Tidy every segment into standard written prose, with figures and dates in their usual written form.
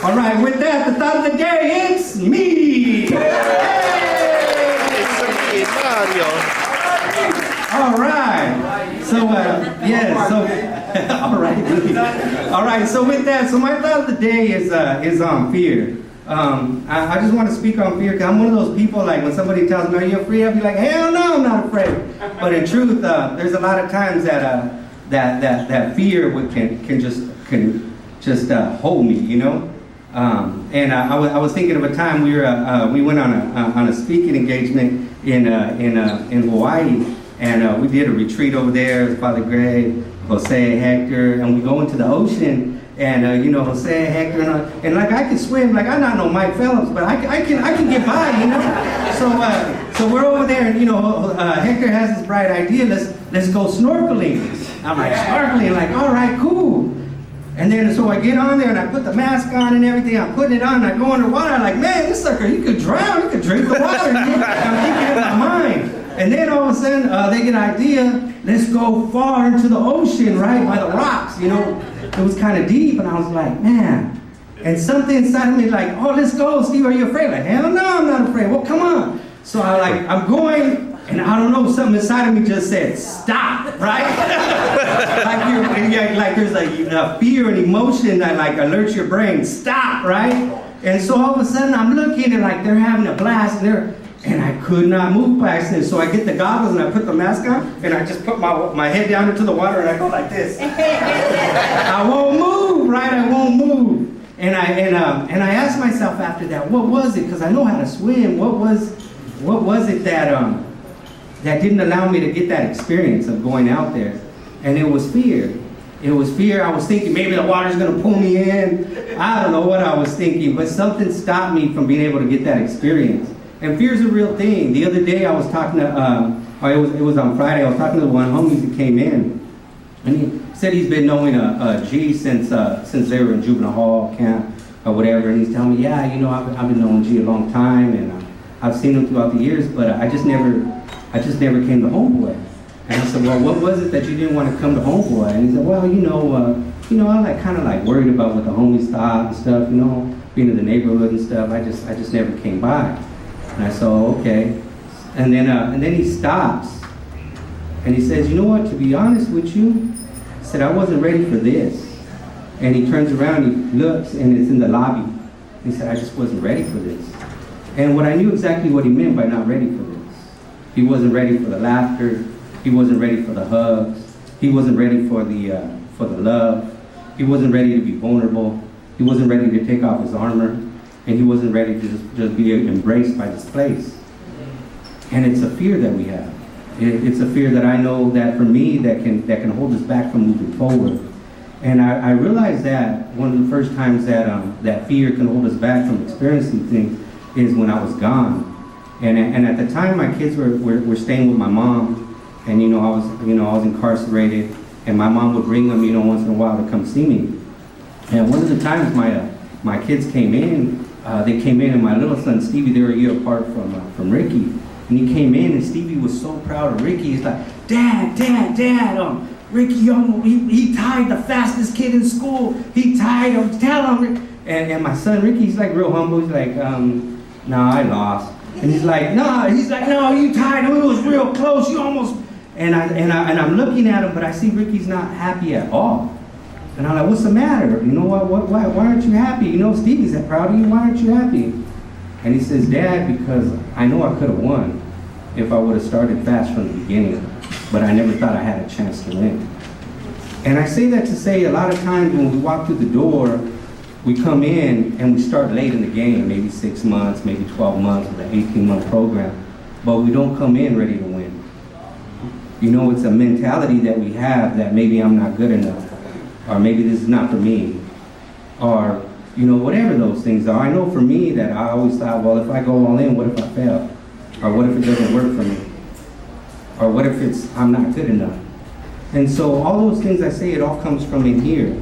All right, with that, the thought of the day, it's me. It's me, Mario. All right. So, all right. So with that, so my thought of the day is on fear. I just want to speak on fear because I'm one of those people, like when somebody tells me, are you afraid? I'll be like, hell no, I'm not afraid. But in truth, there's a lot of times that fear can just hold me, you know. And I was thinking of a time we went on a speaking engagement in Hawaii, and we did a retreat over there. Father Greg, Jose, Hector, and we go into the ocean. And you know, Jose, Hector, and like I can swim, like I'm not no Mike Phelps, but I can get by, you know. So we're over there, and you know, Hector has this bright idea. Let's go snorkeling. I'm like snorkeling, like all right, cool. And then so I get on there and I put the mask on and everything. I'm putting it on. And I go underwater. I'm like, man, this sucker, he could drown. He could drink the water. I'm thinking in my mind. And then all of a sudden, they get an idea. Let's go far into the ocean, right, by the rocks, you know. It was kind of deep, and I was like, man. And something inside of me like, oh, let's go, Steve, are you afraid? Like, hell no, I'm not afraid. Well, come on. So I'm going, and I don't know, something inside of me just said, stop, right? like there's a fear and emotion that like alerts your brain, stop, right? And so all of a sudden I'm looking and like they're having a blast, and I could not move by accident. So I get the goggles and I put the mask on, and I just put my head down into the water and I go like this. I won't move, right? I won't move. And I asked myself after that, what was it? Because I know how to swim. What was it that didn't allow me to get that experience of going out there? And it was fear. It was fear. I was thinking maybe the water's gonna pull me in. I don't know what I was thinking, but something stopped me from being able to get that experience. And fear's a real thing. The other day I was talking to, it was on Friday, I was talking to one homie that came in, and he said he's been knowing a G since they were in juvenile hall camp or whatever, and he's telling me, yeah, you know, I've been knowing G a long time, and I've seen him throughout the years, but I just never came to Homeboy. And I said, well, what was it that you didn't want to come to Homeboy? And he said, well, you know, I'm like kind of like worried about what the homies thought and stuff, you know, being in the neighborhood and stuff. I just never came by. And I said, oh, okay. And then he stops, and he says, you know what, to be honest with you, he said, I wasn't ready for this. And he turns around, he looks, and it's in the lobby. He said, I just wasn't ready for this. And what I knew exactly what he meant by not ready for this. He wasn't ready for the laughter. He wasn't ready for the hugs. He wasn't ready for the love. He wasn't ready to be vulnerable. He wasn't ready to take off his armor. And he wasn't ready to just be embraced by this place. And it's a fear that we have. It's a fear that I know that for me that can hold us back from moving forward. And I realized that one of the first times that fear can hold us back from experiencing things is when I was gone. And at the time my kids were staying with my mom, and I was incarcerated, and my mom would bring them once in a while to come see me. And one of the times my kids came in. They came in, and my little son Stevie, they were a year apart from Ricky, and he came in, and Stevie was so proud of Ricky. He's like, Dad, Ricky, he tied the fastest kid in school. He tied him. Tell him. And my son Ricky, he's like real humble. He's like, no, I lost. And he's like, no, you tied him. It was real close. You almost. And I'm looking at him, but I see Ricky's not happy at all. And I'm like, what's the matter? You know what? Why aren't you happy? You know, Stevie's that proud of you. Why aren't you happy? And he says, Dad, because I know I could have won if I would have started fast from the beginning, but I never thought I had a chance to win. And I say that to say a lot of times when we walk through the door, we come in and we start late in the game, maybe 6 months, maybe 12 months with an 18-month program, but we don't come in ready to win. You know, it's a mentality that we have that maybe I'm not good enough, or maybe this is not for me, or whatever those things are. I know for me that I always thought, well, if I go all in, what if I fail? Or what if it doesn't work for me? Or what if I'm not good enough? And so all those things I say, it all comes from in here.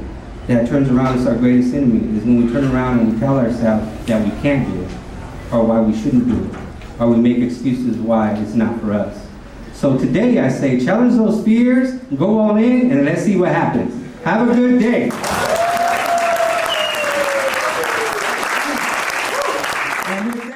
That turns around, it's our greatest enemy, is when we turn around and we tell ourselves that we can't do it, or why we shouldn't do it, or we make excuses why it's not for us. So today I say, challenge those fears, go all in, and let's see what happens. Have a good day. And